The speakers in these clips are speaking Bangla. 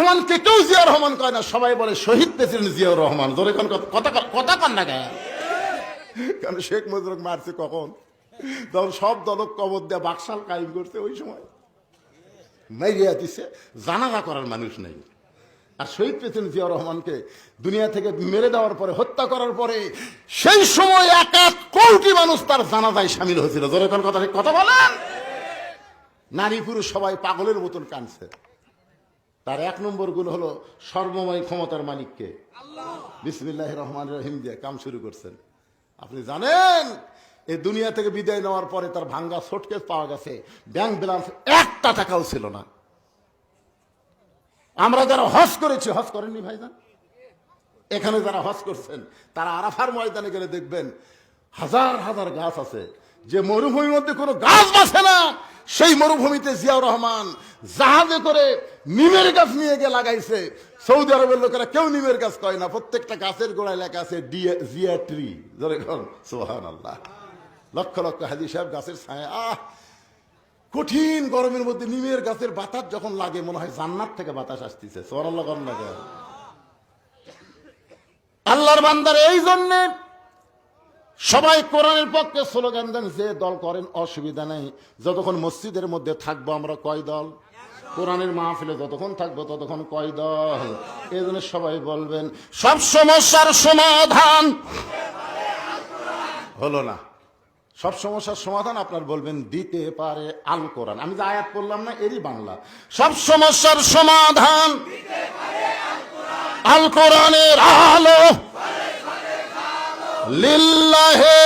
রহমানকে কেউ জিয়াউর রহমান কয় না, সবাই বলে শহীদ প্রেসিডেন্ট জিয়াউর রহমান। ধরে কথা কন না কেন? কারণ শেখ মুজিবুর মারছে কখন? তখন সব দলক কবর দেয়া বাকশাল কায়েম করছে। ওই সময় মাইরিয়া দিছে, জানাজা করার মানুষ নেই। আর শহীদ প্রেসিডেন্ট জিয়াউর রহমানকে দুনিয়া থেকে মেরে দেওয়ার পরে, হত্যা করার পরে, সেই সময় 1 কোটি মানুষ তার জানাজায় সামিল হয়েছিল। জোরে কোন কথা বলেন? নারী পুরুষ সবাই পাগলের মতন কাঁদছে। তার 1 নম্বর গুণ হলো সর্বময় ক্ষমতার মালিককে বিসমিল্লাহির রহমানির রহিম দিয়ে কাম শুরু করছেন। আপনি জানেন এই দুনিয়া থেকে বিদায় নেওয়ার পরে তার ভাঙ্গা সুটকেস পাওয়া গেছে, ব্যাংক ব্যালেন্স 1 টাকাও ছিল না। আমরা যারা হজ করেছি, হজ করেননি ভাইজান? এখানে যারা হজ করছেন তারা আরাফার ময়দানে গেলে দেখবেন হাজার হাজার গাছ আছে। যে মরুভূমির মধ্যে কোনো গাছ বাঁচে না, সেই মরুভূমিতে জিয়াউর রহমান জাহাজে করে নিমের গাছ নিয়ে গিয়ে লাগাইছে। সৌদি আরবের লোকেরা কেউ নিমের গাছ কয় না, প্রত্যেকটা গাছের গোড়ায় লেখা আছে জিয়া ট্রি। সুবহানাল্লাহ। লক্ষ লক্ষ হাজী সাহেব গাছের ছায়া। কঠিন গরমের মধ্যে নিমের গাছের বাতাস যখন লাগে মনে হয় জান্নাত থেকে বাতাস আসতেছে। সুবহানাল্লাহ। আল্লাহর বান্দার এই জন্য সবাই কোরআনের পক্ষে স্লোগান দেন। যে দল করেন অসুবিধা নেই। যতক্ষণ মসজিদের মধ্যে থাকবো আমরা কয় দল? কোরআনের মাহফিলে যতক্ষণ থাকবো ততক্ষণ কয় দল? এই জন্য সবাই বলবেন সব সমস্যার সমাধান হলো না। সব সমস্যার সমাধান আপনার বলবেন দিতে পারে আল কোরআন। আমি যে আয়াত পড়লাম না, এরই বাংলা। সব সমস্যার সমাধান আল কোরআনের আলো লিল্লাহে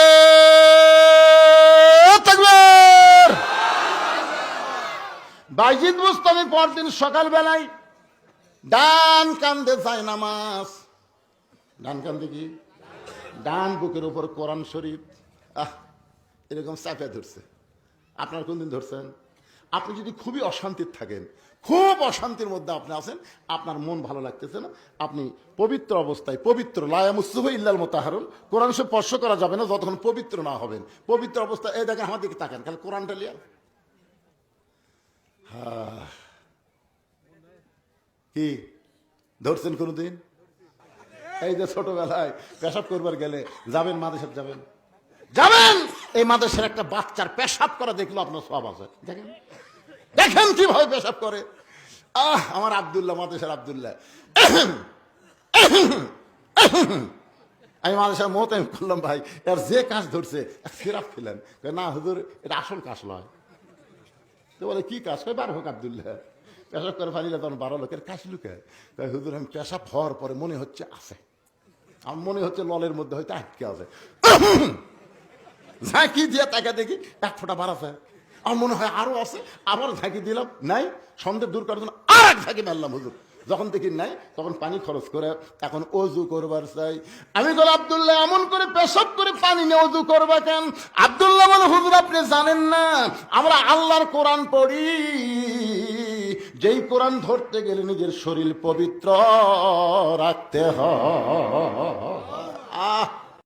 তাকবীর। বাইজিদ বুস্তামি পরদিন সকালবেলায় ডান কান্দে যায় নামাজ। ডান কান্দে কি? ডান বুকের উপর কোরআন শরীফ এরকম চাপে ধরছে। আপনার কোনদিন ধরছেন? আপনি যদি খুবই অশান্তির থাকেন, খুব অশান্তির মধ্যে আপনি আছেন, আপনার মন ভালো লাগতেছে না, আপনি পবিত্র অবস্থায়, পবিত্র লা ইয়ামাসসুহু ইল্লাল মুতাহহারুন, কোরআন সে স্পর্শ করা যাবে না যতক্ষণ পবিত্র না হবেন। পবিত্র অবস্থায় এই দেখেন আমার দিকে তাকান, খালি কোরআনটা লিয়া। কি ধরছেন কোনদিন? এই যে ছোটবেলায় পেশাব করবার গেলে যাবেন, মাদ্রাসায় যাবেন, এই মাদ্রাসার একটা বাচ্চার পেশাব করা দেখলো আপনার সওয়াব আছে। দেখেন দেখেন কিভাবে পেশাব করে। আমার আব্দুল্লাহ, মাদ্রাসার আব্দুল্লাহ, আমি মাদ্রাসার মোতায়েন করলাম, ভাই এর যে কাজ ধরছে সিরাপ খেলেন। না হুজুর, এটা আসল কাজ নয়। তো বলে কি কাজ? কয় বার হোক আব্দুল্লাহ। পেশাব করে ফানিলে তখন 12 লোকের কাজ লুকে। হুজুর আমি পেশাব হওয়ার পরে মনে হচ্ছে আছে, আমার মনে হচ্ছে ললের মধ্যে হয়তো আটকে আছে। ঝাঁকি দিয়ে তাকে দেখি 1 ফোঁটা বার আছে, আমার মনে হয় আরো আছে। আবার ঝাঁকি দিলাম, নাই। সন্দেহ দূর করার জন্য আর 1 ঝাঁকি মারলাম। হুজুর যখন দেখি নাই, তখন পানি খরচ করে এখন অজু করবার চাই। আমি বলি আব্দুল্লাহ এমন করে পেশাব করে পানি নিয়ে অজু করবা কেন? আব্দুল্লাহ বলে হুজুর আপনি জানেন না, আমরা আল্লাহর কোরআন পড়ি, যেই কোরআন ধরতে গেলে নিজের শরীর পবিত্র রাখতে হয়।